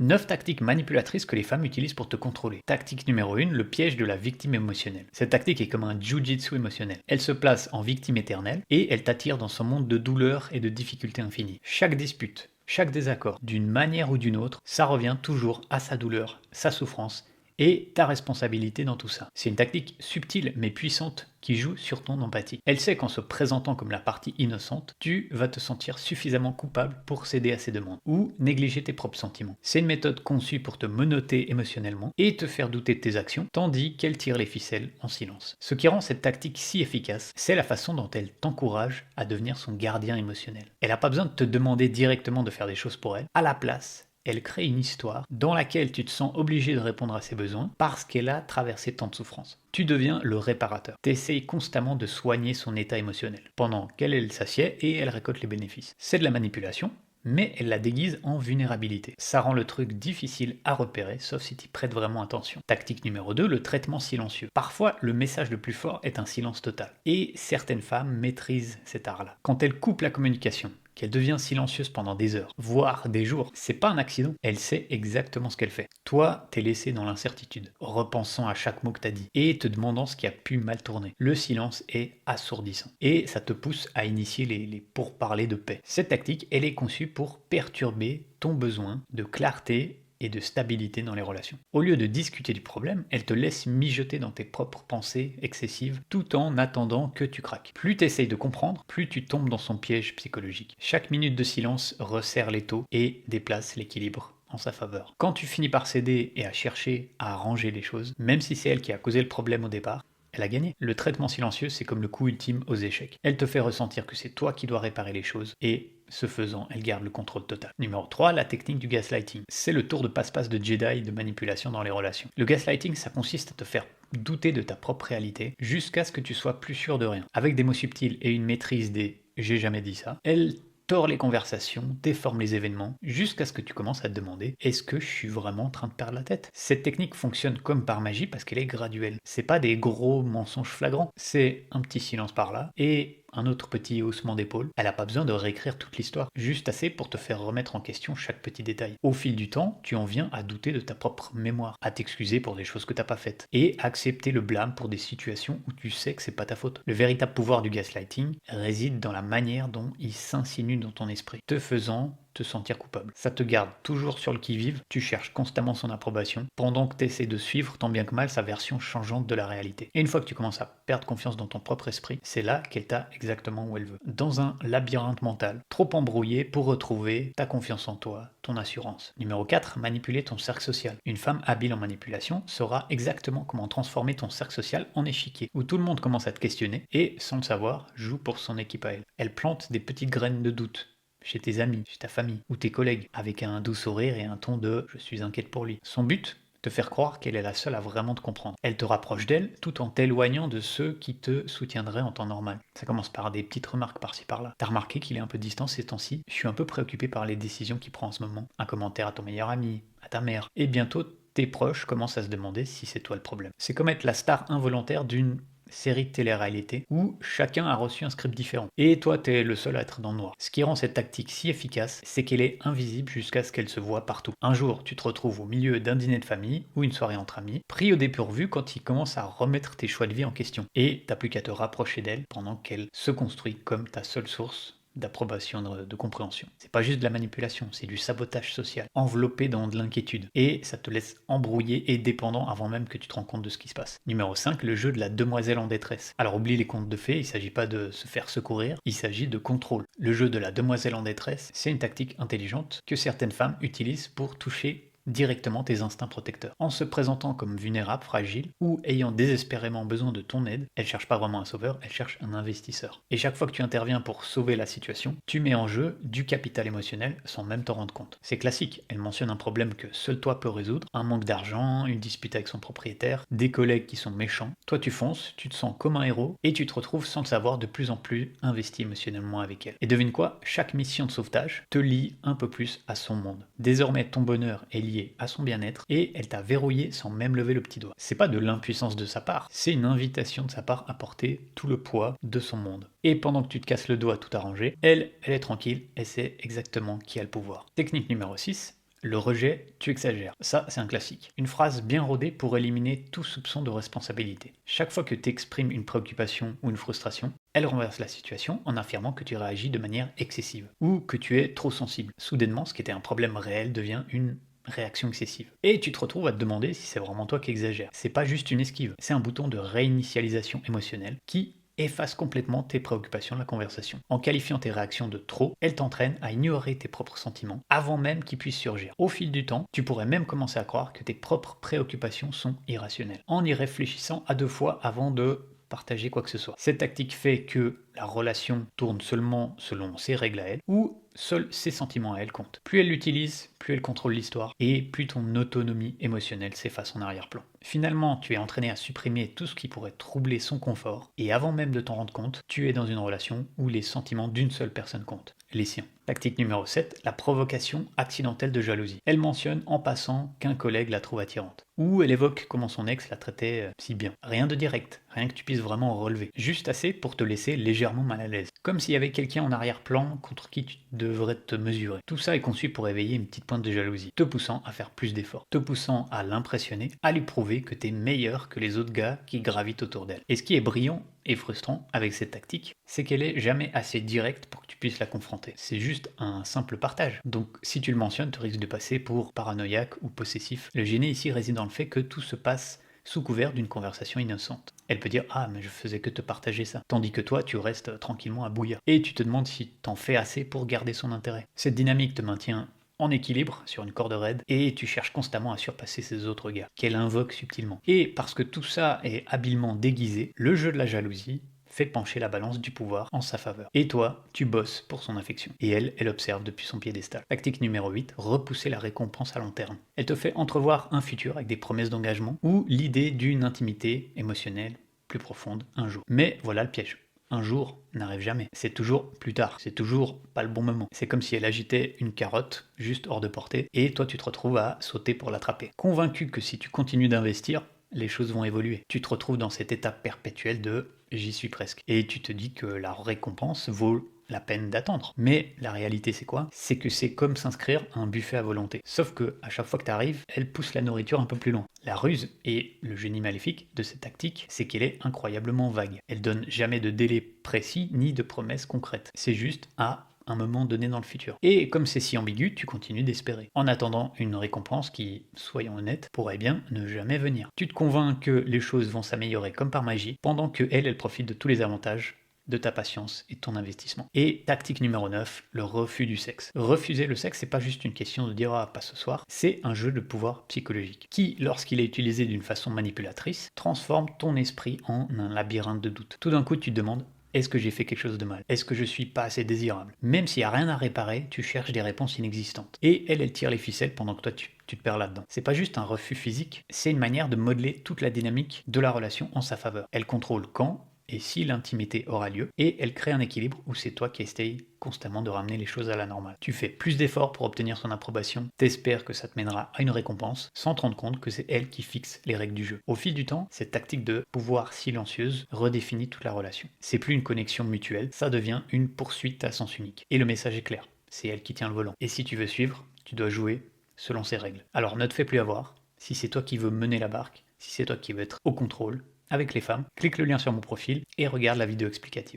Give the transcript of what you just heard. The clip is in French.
9 tactiques manipulatrices que les femmes utilisent pour te contrôler. Tactique numéro 1, le piège de la victime émotionnelle. Cette tactique est comme un jujitsu émotionnel. Elle se place en victime éternelle et elle t'attire dans son monde de douleur et de difficultés infinies. Chaque dispute, chaque désaccord, d'une manière ou d'une autre, ça revient toujours à sa douleur, sa souffrance et ta responsabilité dans tout ça. C'est une tactique subtile mais puissante qui joue sur ton empathie. Elle sait qu'en se présentant comme la partie innocente, tu vas te sentir suffisamment coupable pour céder à ses demandes ou négliger tes propres sentiments. C'est une méthode conçue pour te menotter émotionnellement et te faire douter de tes actions, tandis qu'elle tire les ficelles en silence. Ce qui rend cette tactique si efficace, c'est la façon dont elle t'encourage à devenir son gardien émotionnel. Elle n'a pas besoin de te demander directement de faire des choses pour elle. À la place, elle crée une histoire dans laquelle tu te sens obligé de répondre à ses besoins parce qu'elle a traversé tant de souffrances. Tu deviens le réparateur. Tu essayes constamment de soigner son état émotionnel, pendant qu'elle, elle s'assied et elle récolte les bénéfices. C'est de la manipulation, mais elle la déguise en vulnérabilité. Ça rend le truc difficile à repérer, sauf si tu y prêtes vraiment attention. Tactique numéro 2, le traitement silencieux. Parfois, le message le plus fort est un silence total. Et certaines femmes maîtrisent cet art-là. Quand elles coupent la communication, qu'elle devient silencieuse pendant des heures, voire des jours, c'est pas un accident. Elle sait exactement ce qu'elle fait. Toi, t'es laissé dans l'incertitude, repensant à chaque mot que t'as dit, et te demandant ce qui a pu mal tourner. Le silence est assourdissant. Et ça te pousse à initier les pourparlers de paix. Cette tactique, elle est conçue pour perturber ton besoin de clarté et de stabilité dans les relations. Au lieu de discuter du problème, elle te laisse mijoter dans tes propres pensées excessives tout en attendant que tu craques. Plus tu essayes de comprendre, plus tu tombes dans son piège psychologique. Chaque minute de silence resserre l'étau et déplace l'équilibre en sa faveur. Quand tu finis par céder et à chercher à arranger les choses, même si c'est elle qui a causé le problème au départ, elle a gagné. Le traitement silencieux, c'est comme le coup ultime aux échecs. Elle te fait ressentir que c'est toi qui dois réparer les choses et ce faisant, elle garde le contrôle total. Numéro 3, la technique du gaslighting. C'est le tour de passe-passe de Jedi de manipulation dans les relations. Le gaslighting, ça consiste à te faire douter de ta propre réalité jusqu'à ce que tu sois plus sûr de rien. Avec des mots subtils et une maîtrise des j'ai jamais dit ça, elle tord les conversations, déforme les événements, jusqu'à ce que tu commences à te demander est-ce que je suis vraiment en train de perdre la tête? Cette technique fonctionne comme par magie parce qu'elle est graduelle. C'est pas des gros mensonges flagrants, c'est un petit silence par là et un autre petit haussement d'épaule. Elle n'a pas besoin de réécrire toute l'histoire, juste assez pour te faire remettre en question chaque petit détail. Au fil du temps, tu en viens à douter de ta propre mémoire, à t'excuser pour des choses que t'as pas faites, et à accepter le blâme pour des situations où tu sais que c'est pas ta faute. Le véritable pouvoir du gaslighting réside dans la manière dont il s'insinue dans ton esprit, te faisant te sentir coupable. Ça te garde toujours sur le qui-vive, tu cherches constamment son approbation, pendant que tu essaies de suivre tant bien que mal sa version changeante de la réalité. Et une fois que tu commences à perdre confiance dans ton propre esprit, c'est là qu'elle t'a exactement où elle veut. Dans un labyrinthe mental, trop embrouillé pour retrouver ta confiance en toi, ton assurance. Numéro 4, manipuler ton cercle social. Une femme habile en manipulation saura exactement comment transformer ton cercle social en échiquier, où tout le monde commence à te questionner et, sans le savoir, joue pour son équipe à elle. Elle plante des petites graines de doute chez tes amis, chez ta famille ou tes collègues, avec un doux sourire et un ton de « je suis inquiète pour lui ». Son but, te faire croire qu'elle est la seule à vraiment te comprendre. Elle te rapproche d'elle tout en t'éloignant de ceux qui te soutiendraient en temps normal. Ça commence par des petites remarques par-ci par-là. T'as remarqué qu'il est un peu distant ces temps-ci? Je suis un peu préoccupé par les décisions qu'il prend en ce moment. Un commentaire à ton meilleur ami, à ta mère. Et bientôt, tes proches commencent à se demander si c'est toi le problème. C'est comme être la star involontaire d'une série de télé-réalité où chacun a reçu un script différent. Et toi, t'es le seul à être dans le noir. Ce qui rend cette tactique si efficace, c'est qu'elle est invisible jusqu'à ce qu'elle se voit partout. Un jour, tu te retrouves au milieu d'un dîner de famille ou une soirée entre amis, pris au dépourvu quand il commence à remettre tes choix de vie en question. Et t'as plus qu'à te rapprocher d'elle pendant qu'elle se construit comme ta seule source d'approbation, de compréhension. C'est pas juste de la manipulation, c'est du sabotage social, enveloppé dans de l'inquiétude. Et ça te laisse embrouillé et dépendant avant même que tu te rends compte de ce qui se passe. Numéro 5, le jeu de la demoiselle en détresse. Alors oublie les contes de fées, il s'agit pas de se faire secourir, il s'agit de contrôle. Le jeu de la demoiselle en détresse, c'est une tactique intelligente que certaines femmes utilisent pour toucher directement tes instincts protecteurs. En se présentant comme vulnérable, fragile ou ayant désespérément besoin de ton aide, elle cherche pas vraiment un sauveur, elle cherche un investisseur. Et chaque fois que tu interviens pour sauver la situation, tu mets en jeu du capital émotionnel sans même t'en rendre compte. C'est classique, elle mentionne un problème que seul toi peux résoudre, un manque d'argent, une dispute avec son propriétaire, des collègues qui sont méchants. Toi tu fonces, tu te sens comme un héros et tu te retrouves sans le savoir de plus en plus investi émotionnellement avec elle. Et devine quoi, chaque mission de sauvetage te lie un peu plus à son monde. Désormais ton bonheur est lié à son bien-être et elle t'a verrouillé sans même lever le petit doigt. C'est pas de l'impuissance de sa part, c'est une invitation de sa part à porter tout le poids de son monde. Et pendant que tu te casses le doigt tout arrangé, elle est tranquille, elle sait exactement qui a le pouvoir. Technique numéro 6, Le rejet, tu exagères. Ça, c'est un classique. Une phrase bien rodée pour éliminer tout soupçon de responsabilité. Chaque fois que tu exprimes une préoccupation ou une frustration, elle renverse la situation en affirmant que tu réagis de manière excessive ou que tu es trop sensible. Soudainement, ce qui était un problème réel devient une réaction excessive. Et tu te retrouves à te demander si c'est vraiment toi qui exagères. C'est pas juste une esquive, c'est un bouton de réinitialisation émotionnelle qui efface complètement tes préoccupations de la conversation. En qualifiant tes réactions de trop, elle t'entraîne à ignorer tes propres sentiments avant même qu'ils puissent surgir. Au fil du temps, tu pourrais même commencer à croire que tes propres préoccupations sont irrationnelles, en y réfléchissant à deux fois avant de partager quoi que ce soit. Cette tactique fait que la relation tourne seulement selon ses règles à elle, ou seuls ses sentiments à elle comptent. Plus elle l'utilise, plus elle contrôle l'histoire, et plus ton autonomie émotionnelle s'efface en arrière-plan. Finalement, tu es entraîné à supprimer tout ce qui pourrait troubler son confort, et avant même de t'en rendre compte, tu es dans une relation où les sentiments d'une seule personne comptent, les siens. Tactique numéro 7, la provocation accidentelle de jalousie. Elle mentionne en passant qu'un collègue la trouve attirante. Ou elle évoque comment son ex la traitait si bien. Rien de direct, rien que tu puisses vraiment relever. Juste assez pour te laisser légèrement mal à l'aise. Comme s'il y avait quelqu'un en arrière-plan contre qui tu devrais te mesurer. Tout ça est conçu pour éveiller une petite pointe de jalousie, te poussant à faire plus d'efforts, te poussant à l'impressionner, à lui prouver que t'es meilleur que les autres gars qui gravitent autour d'elle. Et ce qui est brillant et frustrant avec cette tactique, c'est qu'elle est jamais assez directe pour que tu puisses la confronter. C'est juste un simple partage. Donc si tu le mentionnes, tu risques de passer pour paranoïaque ou possessif. Le génie ici réside dans le fait que tout se passe sous couvert d'une conversation innocente. Elle peut dire «Ah, mais je faisais que te partager ça», tandis que toi, tu restes tranquillement à bouillir. Et tu te demandes si t'en fais assez pour garder son intérêt. Cette dynamique te maintient en équilibre sur une corde raide et tu cherches constamment à surpasser ces autres gars qu'elle invoque subtilement. Et parce que tout ça est habilement déguisé, le jeu de la jalousie fait pencher la balance du pouvoir en sa faveur. Et toi, tu bosses pour son affection. Et elle observe depuis son piédestal. Tactique numéro 8, repousser la récompense à long terme. Elle te fait entrevoir un futur avec des promesses d'engagement ou l'idée d'une intimité émotionnelle plus profonde un jour. Mais voilà le piège. Un jour n'arrive jamais. C'est toujours plus tard. C'est toujours pas le bon moment. C'est comme si elle agitait une carotte juste hors de portée et toi tu te retrouves à sauter pour l'attraper. Convaincu que si tu continues d'investir, les choses vont évoluer. Tu te retrouves dans cette étape perpétuelle de j'y suis presque. Et tu te dis que la récompense vaut la peine d'attendre. Mais la réalité c'est quoi? C'est que c'est comme s'inscrire à un buffet à volonté. Sauf que à chaque fois que tu arrives, elle pousse la nourriture un peu plus loin. La ruse et le génie maléfique de cette tactique, c'est qu'elle est incroyablement vague. Elle donne jamais de délai précis ni de promesses concrètes. C'est juste à un moment donné dans le futur. Et comme c'est si ambigu, tu continues d'espérer, en attendant une récompense qui, soyons honnêtes, pourrait bien ne jamais venir. Tu te convaincs que les choses vont s'améliorer comme par magie, pendant que elle profite de tous les avantages de ta patience et de ton investissement. Et tactique numéro 9, le refus du sexe. Refuser le sexe, c'est pas juste une question de dire ah pas ce soir, c'est un jeu de pouvoir psychologique qui, lorsqu'il est utilisé d'une façon manipulatrice, transforme ton esprit en un labyrinthe de doutes. Tout d'un coup, tu te demandes est-ce que j'ai fait quelque chose de mal? Est-ce que je suis pas assez désirable? Même s'il n'y a rien à réparer, tu cherches des réponses inexistantes. Et elle tire les ficelles pendant que toi tu te perds là-dedans. C'est pas juste un refus physique, c'est une manière de modeler toute la dynamique de la relation en sa faveur. Elle contrôle quand et si l'intimité aura lieu, et elle crée un équilibre où c'est toi qui essayes constamment de ramener les choses à la normale. Tu fais plus d'efforts pour obtenir son approbation, t'espères que ça te mènera à une récompense, sans te rendre compte que c'est elle qui fixe les règles du jeu. Au fil du temps, cette tactique de pouvoir silencieuse redéfinit toute la relation. C'est plus une connexion mutuelle, ça devient une poursuite à sens unique. Et le message est clair, c'est elle qui tient le volant. Et si tu veux suivre, tu dois jouer selon ses règles. Alors ne te fais plus avoir, si c'est toi qui veux mener la barque, si c'est toi qui veux être au contrôle, avec les femmes, clique le lien sur mon profil et regarde la vidéo explicative.